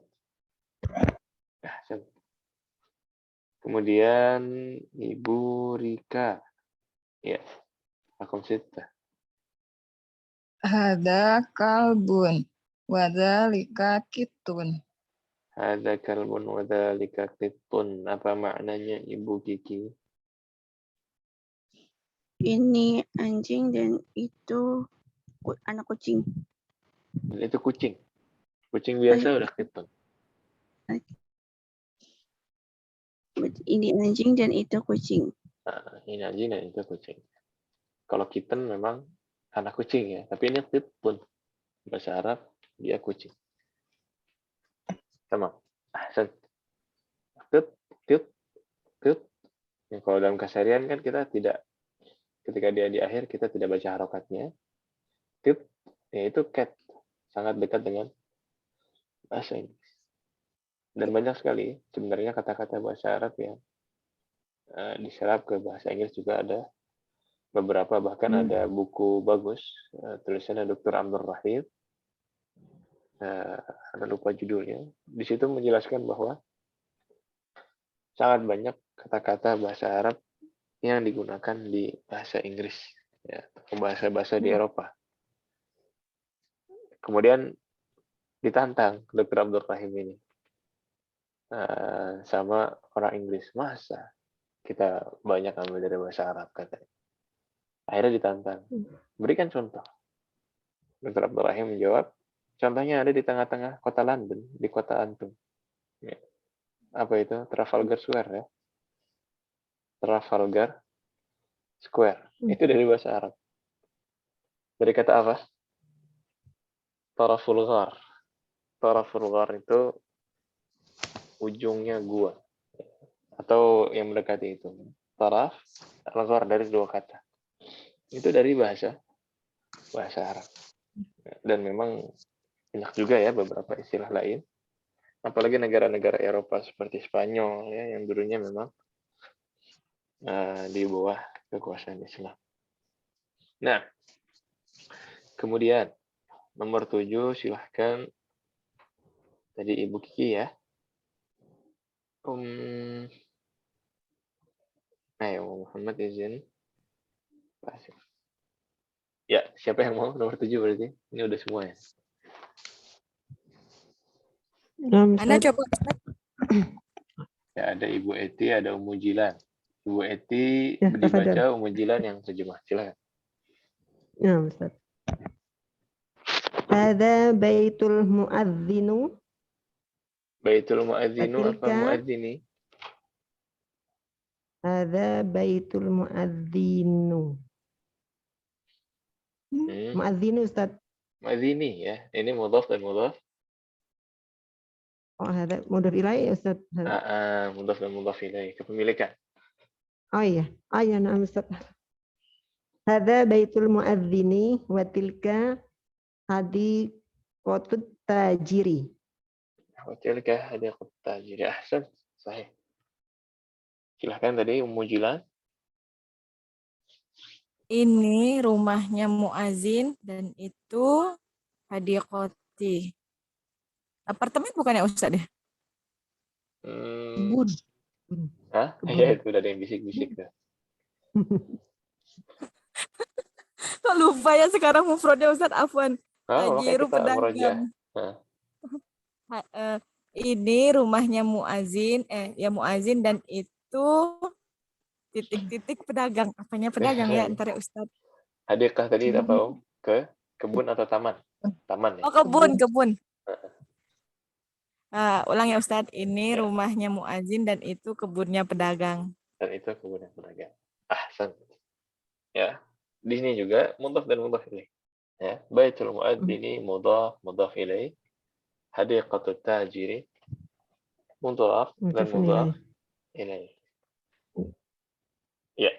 Ahsan. Kemudian Ibu Rika. Ya, Akum Sita. Hada kalbun wadzalika kitun. Ada kalbun wadzalika qitun. Apa maknanya Ibu Kiki? Ini anjing dan itu anak kucing. Dan itu kucing. Kucing biasa udah qitun. Ini anjing dan itu kucing. Nah, ini anjing dan itu kucing. Kalau kitten memang anak kucing ya, tapi ini qitun. Bahasa Arab dia kucing. Sama. Ahsan. Qit. Ya, kalau dalam keseharian kan kita tidak, ketika dia di akhir kita tidak baca harokatnya. Qit, yaitu cat. Sangat dekat dengan bahasa Inggris. Dan banyak sekali sebenarnya kata-kata bahasa Arab yang diserap ke bahasa Inggris juga ada beberapa, bahkan ada buku bagus tulisannya Dr. Abdul Rahim, lupa judulnya. Di situ menjelaskan bahwa sangat banyak kata-kata bahasa Arab yang digunakan di bahasa Inggris, ya, bahasa-bahasa di Eropa. Kemudian ditantang Dr. Abdul Rahim ini sama orang Inggris, masa kita banyak ambil dari bahasa Arab, katanya. Akhirnya ditantang, berikan contoh. Dr. Abdul Rahim menjawab, contohnya ada di tengah-tengah kota London, di kota antum. Ya. Apa itu? Trafalgar Square ya. Trafalgar Square. Itu dari bahasa Arab. Dari kata apa? Taraful Ghar. Taraful Ghar itu ujungnya gua. Atau yang mendekati itu. Taraf, al-Ghar dari dua kata. Itu dari bahasa Arab. Dan memang banyak juga ya beberapa istilah lain. Apalagi negara-negara Eropa seperti Spanyol ya, yang dulunya memang di bawah kekuasaan Islam. Nah, kemudian nomor 7 silahkan tadi Ibu Kiki ya. Ayo Muhammad izin. Ya, siapa yang mau nomor 7 berarti? Ini udah semua ya. Ana coba. Ya, ada Ibu Eti, ada Ummu Jilan. Ibu Eti ya, dibaca, Ummu Jilan yang terjemah. Silakan. Ya, Ustaz. Ada baitul muadzinu. Baitul muadzinu apa muadzini? Ada baitul muadzinu. Muadzinu Ustaz. Muadzini ya. Ini mudhaf dan mudhaf Oh, ada mudhaf ilaih ya Ustaz. Mudhaf dan mudhaf ilaih, kepemilikan. Oh iya. Oh iya, na'am Ustaz. Hadza baitul muadzini wa tilka hadiqatut tajiri. Watilka hadiqut tajiri. Ahsan. Sahih. Silahkan tadi Ummu Jilan. Ini rumahnya muazin dan itu hadiqoti. Apartemen bukan ya Ustaz ya? Kebun. Hah? Kebun. Ya, itu udah ada yang bisik-bisik tuh. Kok lupa ya sekarang mufradnya Ustaz, afwan. Makanya Tajiru kita murojaah. pedagang. Ini rumahnya muazin, ya muazin dan itu titik-titik pedagang. Apanya pedagang ya ntar ya Ustaz? Hadiqah tadi apa Om? Ke kebun atau taman? Taman ya? Oh kebun. Ulang ya Ustaz. Ini rumahnya muazin dan itu kebunnya pedagang. Dan itu kebun yang pedagang. Ahsan. Ya. Di sini juga mudhaf dan mudhaf ilaih. Ya, baitul muadzini mudhaf ilaih. Hadiqatut tajiri mudhaf dan mudhaf ilaih. Ya.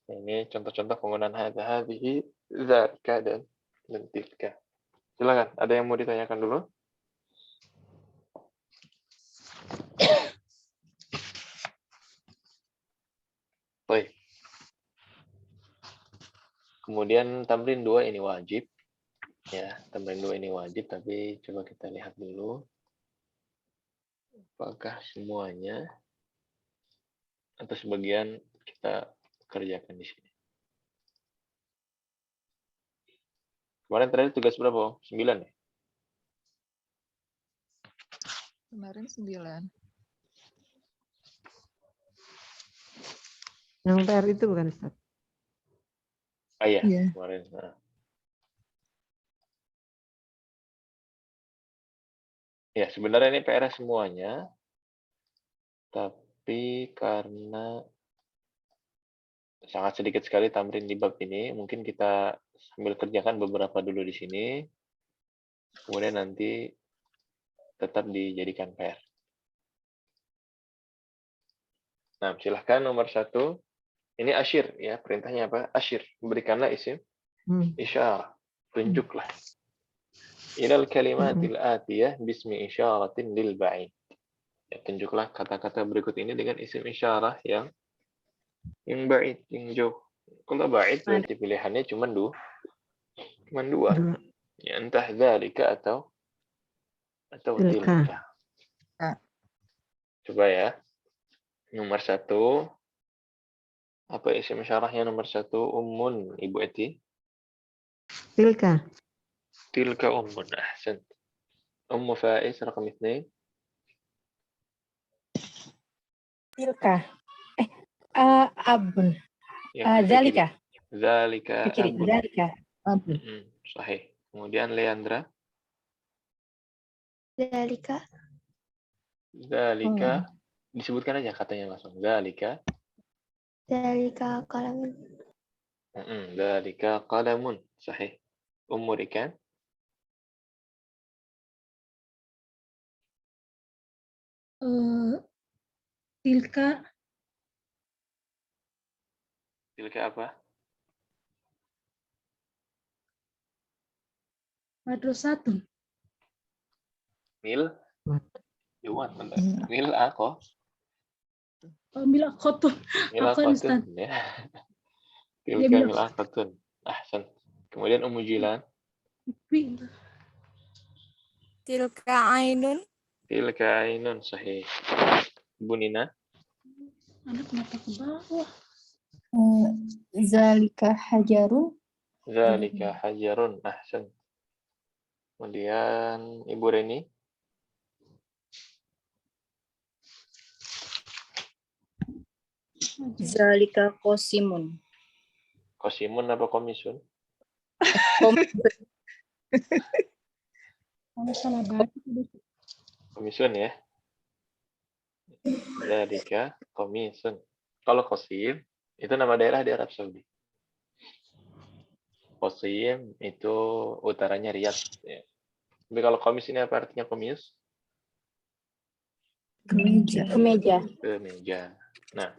Ini contoh-contoh penggunaan hadhihi, dzaka dan tilka. Silakan, ada yang mau ditanyakan dulu? Baik. Kemudian tamrin 2 ini wajib. Ya, tamrin 2 ini wajib, tapi coba kita lihat dulu. Apakah semuanya atau sebagian kita kerjakan di sini. Kemarin terakhir tugas berapa? 9 ya? Kemarin 9. Yang PR itu bukan Ustaz? Iya, Iya. kemarin. Ya, sebenarnya ini PR semuanya. Tapi karena sangat sedikit sekali tamrin di bab ini, mungkin kita sambil kerjakan beberapa dulu di sini. Kemudian nanti tetap dijadikan PR. Nah, silahkan nomor 1. Ini asyir, ya. Perintahnya apa? Asyir. Berikanlah isim isyarah. Tunjuklah. Ilal kalimatil atiyah bismi isyaratin lil ba'id. Ya, tunjuklah kata-kata berikut ini dengan isim isyarah yang ba'id, yang jauh. Kalau ba'id berarti pilihannya cuma 2. Ya, entah dzalika atau tilka. Coba ya. Nomor 1. Apa isim isyarahnya nomor 1? Ummun, Ibu Eti. Tilka. Tilka ummun. Ahsan. Ummu Faiz rakam 2. Tilka. Abun. Zalika. Zalika. Ke kiri. Abun. Zalika. Abun. Sahih. Kemudian Leandra. Zalika. Zalika. Disebutkan aja katanya langsung. Zalika. Zalika qalamun. Zalika qalamun. Sahih. Ummu Rikan. Tilka. Tilka apa? Madrasatun. Mil. Iwan, bentar. Mil ako. Mil akotun. Akotun, ya. Tilka mil akotun. Ahsan. Kemudian Ummu Jilan. Tilka ainun. Tilka ainun, sahih. Bu Nina. Anak kenapa ke bawah? Zalika hajarun. Zalika hajarun. Ahsan. Kemudian Ibu Reni. Zalika qasimun. Qasimun apa komisun? Salah baca. Komisun ya. Zalika komisun. Kalau Qasim itu nama daerah di Arab Saudi. Qasim itu utaranya Riyadh. Ya. Tapi kalau komis ini apa artinya komis? Kemeja. Kemeja. Kemeja. Nah,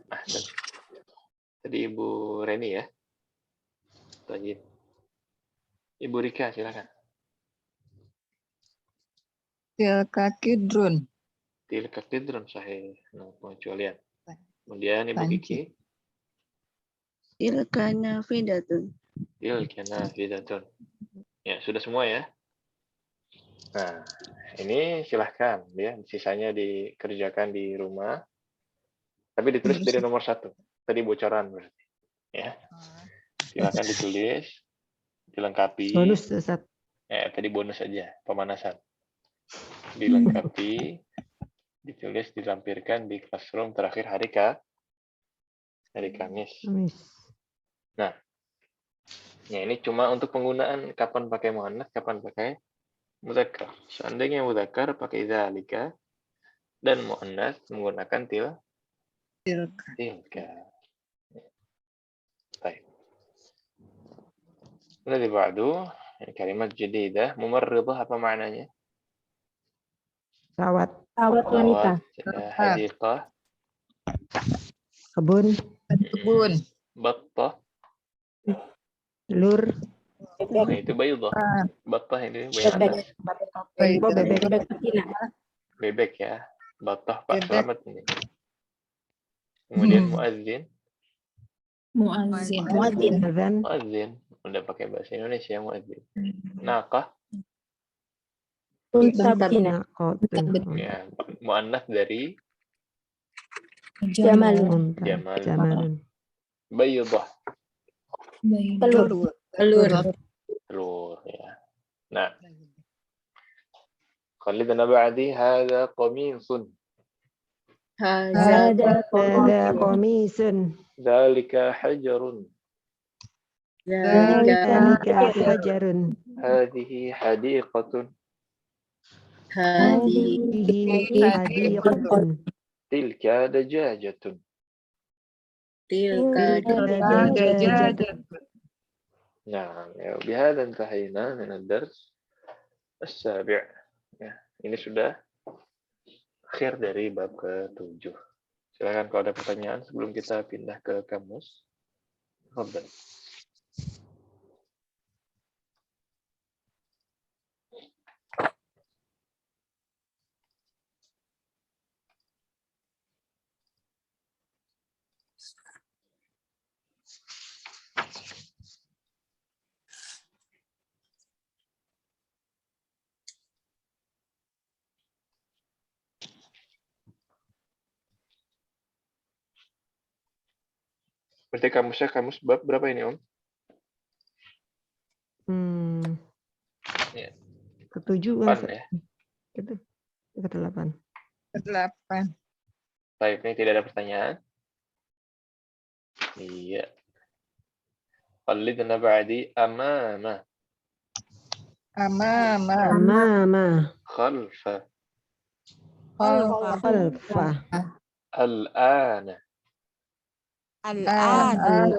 tadi Ibu Reni ya. Tajib. Ibu Rika, silakan. Tilka kidrun. Tilka kidrun sahih. Nah, pengecualian. Kemudian Ibu Panci. Kiki. Tilka nafidatun. Tilka nafidatun. Ya, sudah semua ya. Nah, ini silahkan ya. Sisanya dikerjakan di rumah. Tapi ditulis dari nomor 1. Tadi bocoran berarti. Ya. Silakan ditulis, dilengkapi. Bonus Ustaz. Tadi bonus aja, pemanasan. Dilengkapi, ditulis, dilampirkan di classroom terakhir hari Kamis. Nah, ya ini cuma untuk penggunaan kapan pakai muannats, kapan pakai mudzakkar. Seandainya mudzakkar pakai zalika dan muannats menggunakan tilka. Baik. Nanti ba'du kalimat jadidah, mumarridah apa maknanya? Sawat. Sawat wanita. Hadiqah. Kebun. Kebun. Battah. Telur. Nah, itu bayudah. Battah ini banyak Bebek. bebek ya. Battah Pak Bebek. Selamat ini. Kemudian muazzin. Muazzin. Azan. Muazzin. Udah pakai bahasa Indonesia muazzin. Naqah. Unta betina. Naqatun. Ya, muannats dari Jamalun. Jamalun. bayudah. Telur. Telur ya. Nah, خلدنا بعدي هذا قميص Hada Hada qamisun. ذلك حجر Dzalika hajarun. هذه حديقة Hadihi hadiqatun. تلك دجاجة tilka Dajajatun. نعم ya, بهذا انتهينا من الدرس السابع ya, ini sudah akhir dari bab ke-7. Silakan kalau ada pertanyaan sebelum kita pindah ke kamus. Tafadhal. Berarti kamus bab berapa ini, Om? Ya. Ketujuh 8 ya. Ke-8. 8. Baik, ini tidak ada pertanyaan. Iya. Qallidna ba'di amama. Amama. Khalfa. Khalfa. Al-ana. Al-ana.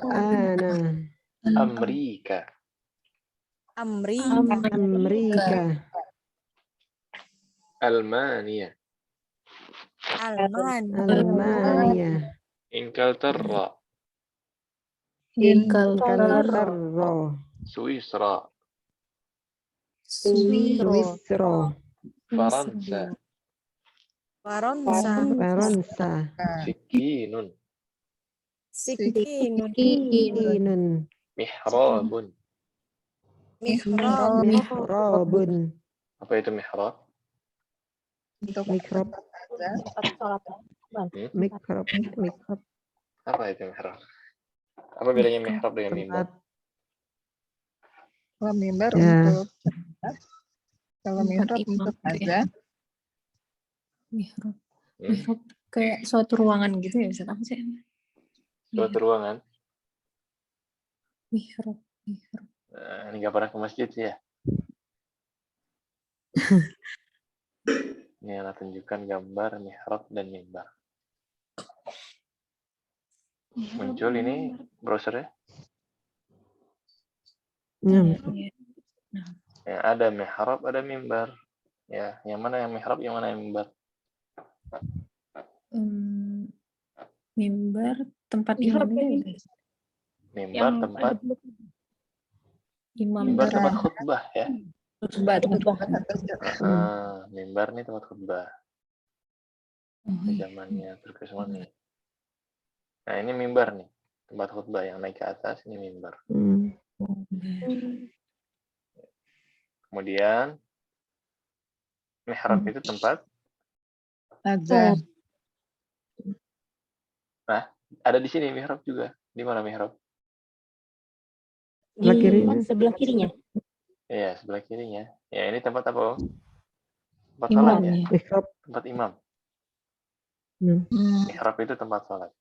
Amrika. Amrika. Almania. Almania. Inglaterra. Inglaterra. Swisra. Swisro. Faransa. Faransa. Sikinun. Sikinun. Mihrabun. Mihrabun. Apa itu mihrab? Mikrab. Mikrab. Apa itu mihrab? Apa bedanya mihrab dengan mimbar? Kalau mimbar Ya. untuk kalau mihrab untuk azan. Mihrab. Mihrab kayak suatu ruangan gitu ya, Ustaz? Apa sih? Suatu ruangan. Mihrab. Nah, ini nggak pernah ke masjid sih ya. Ini adalah tunjukkan gambar mihrab dan mimbar. Muncul ini browsernya. Ya, ada mihrab, ada mimbar. Ya, yang mana yang mihrab, yang mana yang mimbar? Mimbar tempat Mihrab imamnya ini ya. Mimbar yang tempat ada Imam mimbar tempat berat. khutbah ya. Khutbah, tempat khutbah. Mimbar nih tempat khutbah. Oh, iya. Zamannya Turki Utsmani. Nah, ini mimbar nih. Tempat khutbah yang naik ke atas ini mimbar. Kemudian mihrab itu tempat Azan. ada di sini mihrab juga. Di mana mihrab? Sebelah kirinya. Sebelah kirinya. Iya, sebelah kirinya. Ya, ini tempat apa? Tempat sholat ya? Imamnya. Mihrab. Tempat imam. Hmm. Mihrab itu tempat sholat.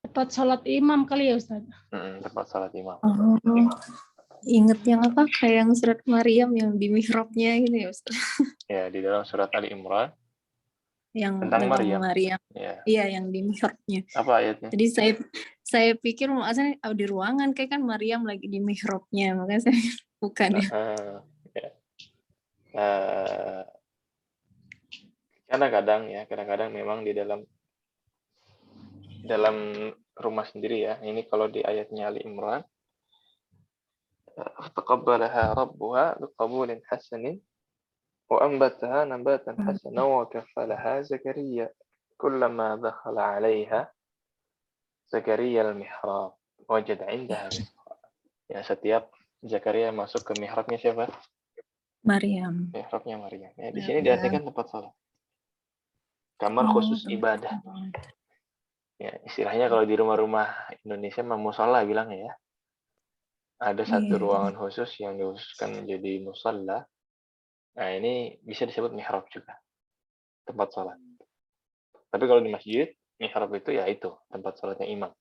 tempat sholat imam kali ya Ustaz. Tempat sholat imam. Oh, inget yang apa? Kayak yang surat Maryam yang di mihrabnya gitu ya Ustaz. Ya, di dalam surat Ali Imran Yang tentang Maryam. Ya. Iya, yang di mihrabnya. Apa ayatnya? Jadi saya pikir asal di ruangan kayak kan Maryam lagi di mihrabnya, makanya saya bukan ya. Kadang-kadang memang di dalam rumah sendiri ya. Ini kalau di ayatnya Ali Imran, taqabbalaha rabbuha biqabulin hasanin wa anbataha nabatan hasanan wa kaffalaha Zakaria kullama dakhala 'alaiha Zakaria al-mihrab wajada 'indaha rizqan. Ya, setiap Zakaria masuk ke mihrabnya siapa? Maryam. Mihrabnya Maryam. Ya, di sini diartikan tempat salat. Kamar khusus ibadah. Ya, istilahnya kalau di rumah-rumah Indonesia mah musala bilangnya ya. Ada satu ruangan khusus yang dikhususkan menjadi musalla. Nah, ini bisa disebut mihrab juga. Tempat sholat. Tapi kalau di masjid, mihrab itu ya itu, tempat sholatnya imam.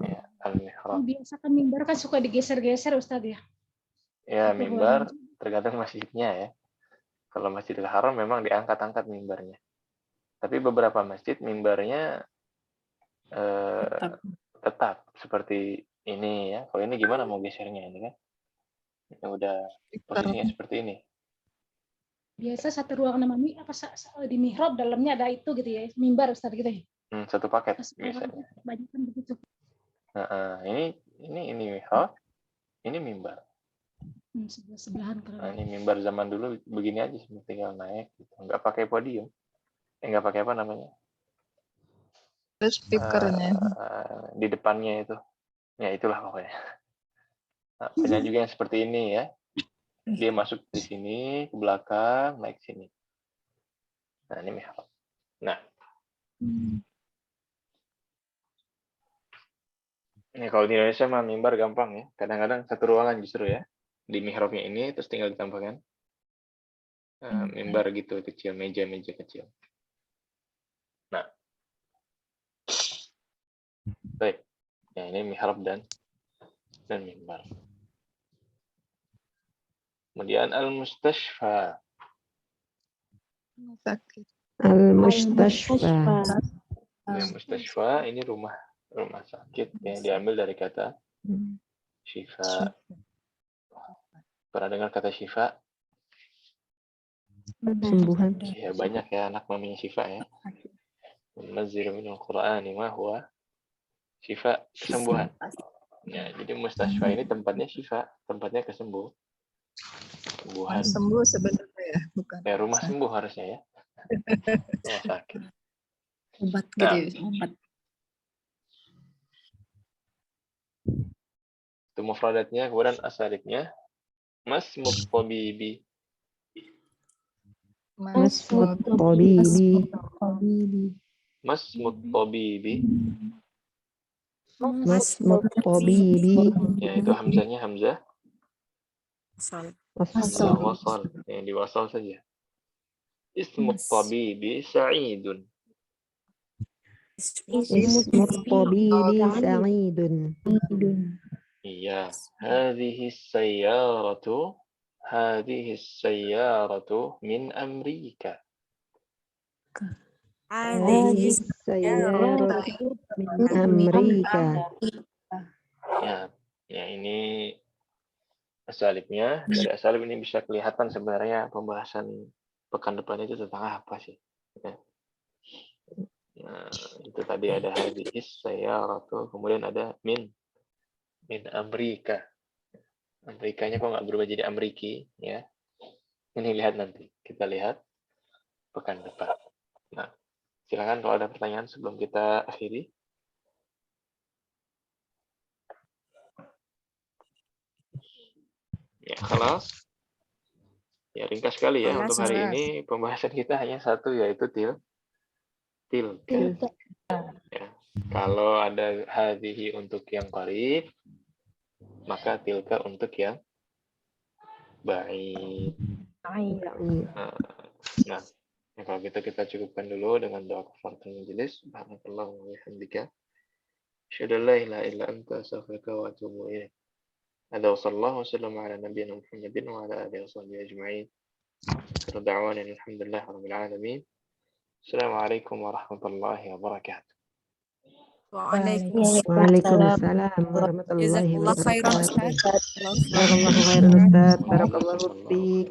Ya, al-mihrab. Biasa kan mimbar kan suka digeser-geser Ustaz ya. Ya, mimbar tergantung masjidnya ya. Kalau Masjidil Haram memang diangkat-angkat mimbarnya. Tapi beberapa masjid mimbarnya tetap seperti ini ya. Kalau ini gimana mau gesernya ini kan? Ya udah posisinya seperti ini. Biasa satu ruangan namanya apa di mihrab dalamnya ada itu gitu ya. Mimbar Ustaz gitu ya. Satu paket biasanya. Banyak kan begitu. Ini mihrab, ini mimbar. Sebelahan Nah, ini mimbar zaman dulu begini aja, tinggal naik gitu. Nggak pakai podium. Nggak pakai apa namanya? Terus speakernya. Di depannya itu. Ya itulah pokoknya. Nah, banyak juga yang seperti ini ya. Dia masuk di sini, ke belakang, naik sini. Nah, ini mihrab. Nah. Ini kalau di Indonesia mah mimbar gampang ya. Kadang-kadang satu ruangan justru ya. Di mihrabnya ini, terus tinggal ditambahkan mimbar gitu, kecil, meja-meja kecil. Nah. Baik. Ya, ini mihrab dan mimbar. Kemudian al-mustashfa. Al-mustashfa. Al-mustashfa ini rumah sakit yang diambil dari kata syifa. Pernah dengar kata syifa? Sembuhan. Ya, banyak ya anak namanya syifa ya. Munazzilu minal Qur'ani ma huwa syifa, kesembuhan. Ya, jadi mustashfa ini tempatnya syifa, tempatnya kesembuhan. Sembuh sebenarnya ya, bukan. Ya, rumah sembuh harusnya ya. Rumah sakit. Obat gitu ya, obat. Itu mufradatnya, kemudian asalibnya masmut tabibi. Masmut tabibi. Masmut tabibi. Masmut tabibi. Ya, itu hamzahnya hamzah wasal. Yang diwasal saja. Ismut tabibi sa'idun. Ismut tabibi sa'idun. Iya. Hadhihi sayyaratu min Amerika. Hadhihi sayyaratu min Amerika. Ya ini asalibnya. Dari asalib ini bisa kelihatan sebenarnya pembahasan pekan depan itu tentang apa sih. Ya. Itu tadi ada hadis sayyaratu, kemudian ada min Amerika. Amerikanya kok nggak berubah jadi Ameriki, ya? Ini lihat nanti, kita lihat pekan depan. Nah, silakan kalau ada pertanyaan sebelum kita akhiri. Ya, kelas. Ya, ringkas sekali ya. Untuk hari ini pembahasan kita hanya satu, yaitu tilka. Ya. Kalau ada hadhihi untuk yang qarib, maka tilka untuk yang baik. Nah, kalau gitu kita cukupkan dulu dengan doa kafaratul majelis. Subhanakallah wa bihamdika. Asyhadu an la ilaha illa anta astaghfiruka wa atubu ilaik. Ada sallallahu wasallam ala nabiyina Muhammadin wa ala alihi washabbihi ajma'in. Da'wana alhamdulillah rabbil alamin. Assalamualaikum warahmatullahi wabarakatuh. Waalaikumsalam warahmatullahi Jazakallah khairan, wabarakatuh. Ustaz. Barakallahu khairan Ustaz. Barakallahu fiik.